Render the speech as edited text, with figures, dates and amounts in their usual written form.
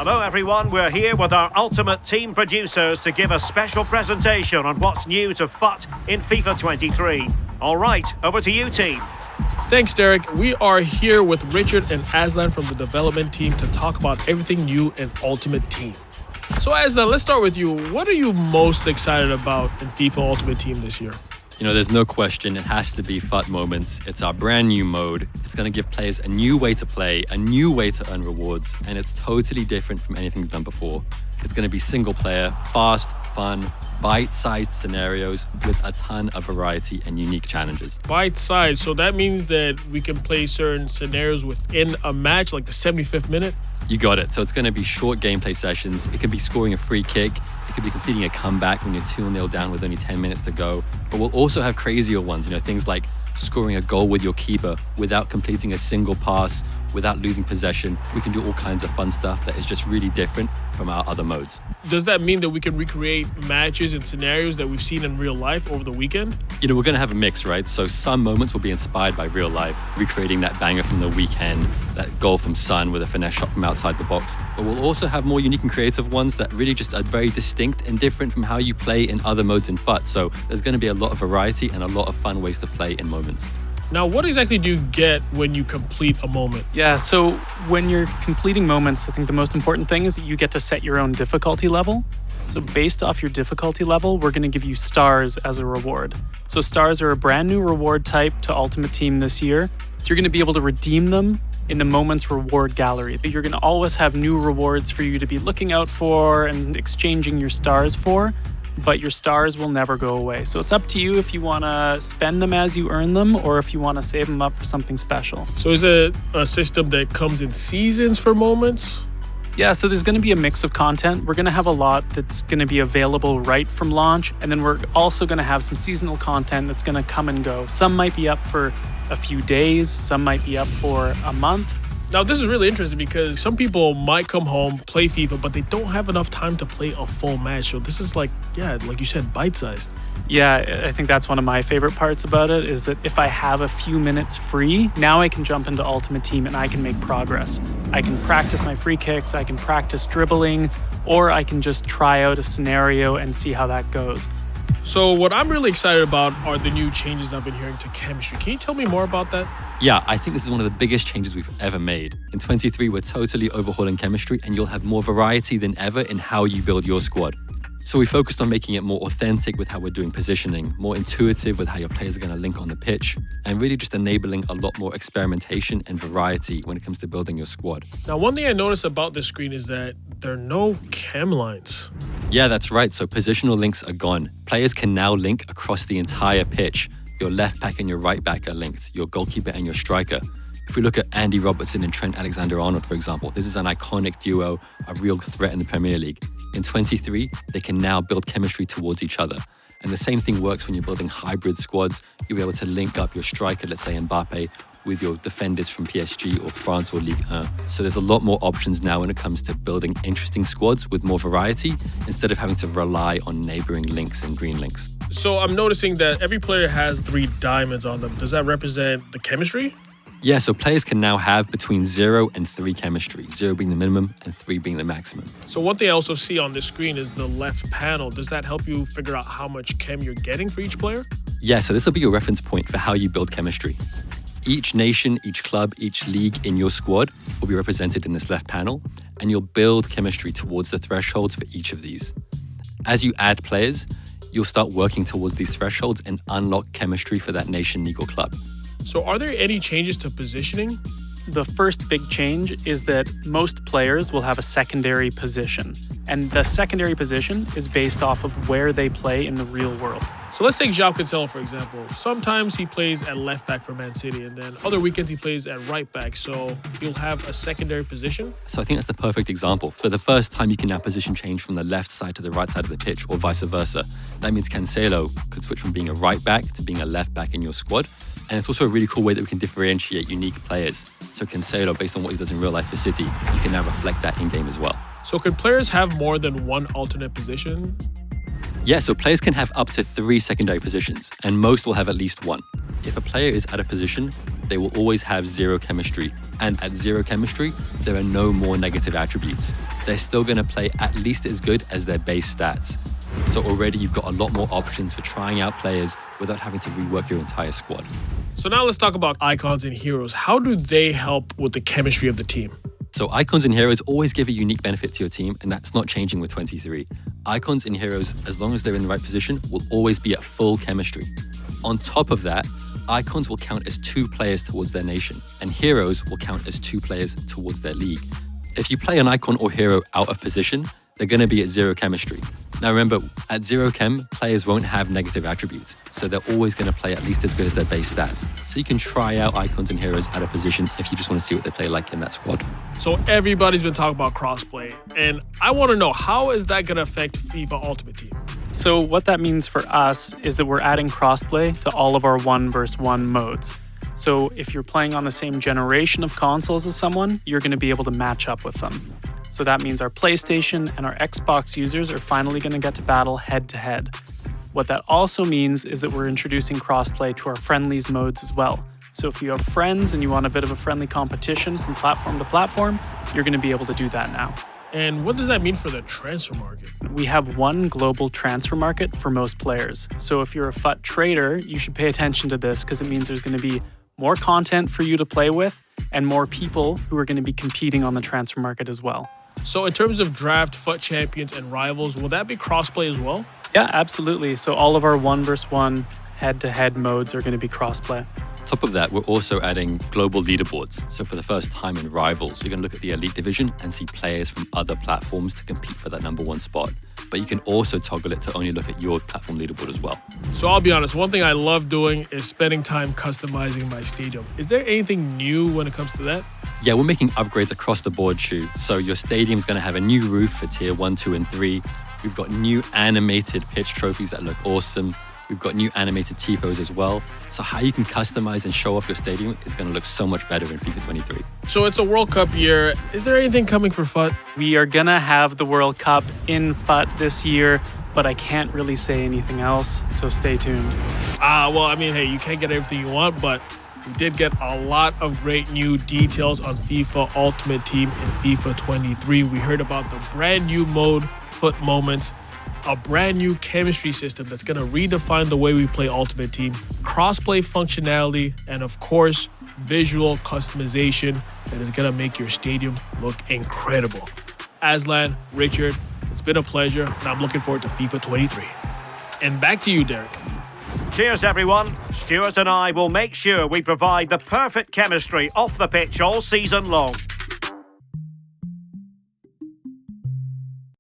Hello everyone, we're here with our ultimate team producers to give a special presentation on what's new to FUT in FIFA 23. All right, over to you team. Thanks, Derek. We are here with Richard and Aslan from the development team to talk about everything new in Ultimate Team. So Aslan, let's start with you. What are you most excited about in FIFA Ultimate Team this year? You know, there's no question, it has to be FUT Moments. It's our brand new mode. It's going to give players a new way to play, a new way to earn rewards, and it's totally different from anything we've done before. It's going to be single player, fast, fun, bite-sized scenarios with a ton of variety and unique challenges. Bite-sized, so that means that we can play certain scenarios within a match, like the 75th minute? You got it. So it's going to be short gameplay sessions. It could be scoring a free kick. It could be completing a comeback when you're 2-0 down with only 10 minutes to go. But we'll also have crazier ones, things like scoring a goal with your keeper without completing a single pass, without losing possession. We can do all kinds of fun stuff that is just really different from our other modes. Does that mean that we can recreate matches and scenarios that we've seen in real life over the weekend? We're going to have a mix, right? So some moments will be inspired by real life, recreating that banger from the weekend, that goal from Son with a finesse shot from outside the box. But we'll also have more unique and creative ones that really just are very distinct and different from how you play in other modes in FUT. So there's going to be a lot of variety and a lot of fun ways to play in moments. Now, what exactly do you get when you complete a moment? Yeah, so when you're completing moments, I think the most important thing is that you get to set your own difficulty level. So based off your difficulty level, we're going to give you stars as a reward. So stars are a brand new reward type to Ultimate Team this year. So you're going to be able to redeem them in the Moments reward gallery. You're going to always have new rewards for you to be looking out for and exchanging your stars for. But your stars will never go away. So it's up to you if you want to spend them as you earn them or if you want to save them up for something special. So is it a system that comes in seasons for moments? Yeah, so there's going to be a mix of content. We're going to have a lot that's going to be available right from launch. And then we're also going to have some seasonal content that's going to come and go. Some might be up for a few days. Some might be up for a month. Now, this is really interesting because some people might come home, play FIFA, but they don't have enough time to play a full match. So this is like you said, bite-sized. Yeah, I think that's one of my favorite parts about it is that if I have a few minutes free, now I can jump into Ultimate Team and I can make progress. I can practice my free kicks, I can practice dribbling, or I can just try out a scenario and see how that goes. So what I'm really excited about are the new changes I've been hearing to chemistry. Can you tell me more about that? Yeah, I think this is one of the biggest changes we've ever made. In 23, we're totally overhauling chemistry and you'll have more variety than ever in how you build your squad. So we focused on making it more authentic with how we're doing positioning, more intuitive with how your players are going to link on the pitch, and really just enabling a lot more experimentation and variety when it comes to building your squad. Now, one thing I noticed about this screen is that there are no chem lines. Yeah, that's right. So positional links are gone. Players can now link across the entire pitch. Your left back and your right back are linked, your goalkeeper and your striker. If we look at Andy Robertson and Trent Alexander-Arnold, for example, this is an iconic duo, a real threat in the Premier League. In 23, they can now build chemistry towards each other. And the same thing works when you're building hybrid squads. You'll be able to link up your striker, let's say Mbappe, with your defenders from PSG or France or Ligue 1. So there's a lot more options now when it comes to building interesting squads with more variety, instead of having to rely on neighboring links and green links. So I'm noticing that every player has 3 diamonds on them. Does that represent the chemistry? Yeah, so players can now have between 0 and 3 chemistry, 0 being the minimum and 3 being the maximum. So one thing I also see on this screen is the left panel. Does that help you figure out how much chem you're getting for each player? Yeah, so this will be your reference point for how you build chemistry. Each nation, each club, each league in your squad will be represented in this left panel, and you'll build chemistry towards the thresholds for each of these. As you add players, you'll start working towards these thresholds and unlock chemistry for that nation, league, or club. So are there any changes to positioning? The first big change is that most players will have a secondary position. And the secondary position is based off of where they play in the real world. So let's take João Cancelo, for example. Sometimes he plays at left back for Man City, and then other weekends he plays at right back. So he'll have a secondary position. So I think that's the perfect example. For the first time, you can now position change from the left side to the right side of the pitch, or vice versa. That means Cancelo could switch from being a right back to being a left back in your squad. And it's also a really cool way that we can differentiate unique players. So Cancelo, based on what he does in real life for City, you can now reflect that in-game as well. So can players have more than one alternate position? Yeah, so players can have up to 3 secondary positions, and most will have at least one. If a player is out of position, they will always have zero chemistry. And at zero chemistry, there are no more negative attributes. They're still going to play at least as good as their base stats. So already you've got a lot more options for trying out players without having to rework your entire squad. So now let's talk about icons and heroes. How do they help with the chemistry of the team? So icons and heroes always give a unique benefit to your team, and that's not changing with 23. Icons and heroes, as long as they're in the right position, will always be at full chemistry. On top of that, icons will count as 2 players towards their nation, and heroes will count as 2 players towards their league. If you play an icon or hero out of position, they're going to be at zero chemistry. Now remember, at zero chem, players won't have negative attributes, so they're always going to play at least as good as their base stats. So you can try out icons and heroes out of position if you just want to see what they play like in that squad. So everybody's been talking about crossplay, and I want to know, how is that going to affect FIFA Ultimate Team? So what that means for us is that we're adding crossplay to all of our 1 versus 1 modes. So if you're playing on the same generation of consoles as someone, you're going to be able to match up with them. So that means our PlayStation and our Xbox users are finally going to get to battle head to head. What that also means is that we're introducing crossplay to our friendlies modes as well. So if you have friends and you want a bit of a friendly competition from platform to platform, you're going to be able to do that now. And what does that mean for the transfer market? We have one global transfer market for most players. So if you're a FUT trader, you should pay attention to this because it means there's going to be more content for you to play with and more people who are going to be competing on the transfer market as well. So in terms of draft, FUT champions, and rivals, will that be crossplay as well? Yeah, absolutely. So all of our 1 versus 1 head-to-head modes are going to be crossplay. On top of that, we're also adding global leaderboards. So for the first time in Rivals, you're going to look at the Elite Division and see players from other platforms to compete for that #1 spot. But you can also toggle it to only look at your platform leaderboard as well. So I'll be honest, one thing I love doing is spending time customizing my stadium. Is there anything new when it comes to that? Yeah, we're making upgrades across the board, Shu. So your stadium's going to have a new roof for tier 1, 2, and 3. We've got new animated pitch trophies that look awesome. We've got new animated tifos as well. So how you can customize and show off your stadium is going to look so much better in FIFA 23. So it's a World Cup year. Is there anything coming for FUT? We are going to have the World Cup in FUT this year, but I can't really say anything else, so stay tuned. Well, I mean, hey, you can't get everything you want, but we did get a lot of great new details on FIFA Ultimate Team in FIFA 23. We heard about the brand new mode, FUT Moments, a brand new chemistry system that's going to redefine the way we play Ultimate Team, crossplay functionality, and of course, visual customization that is going to make your stadium look incredible. Aslan, Richard, it's been a pleasure, and I'm looking forward to FIFA 23. And back to you, Derek. Cheers, everyone. Stuart and I will make sure we provide the perfect chemistry off the pitch all season long.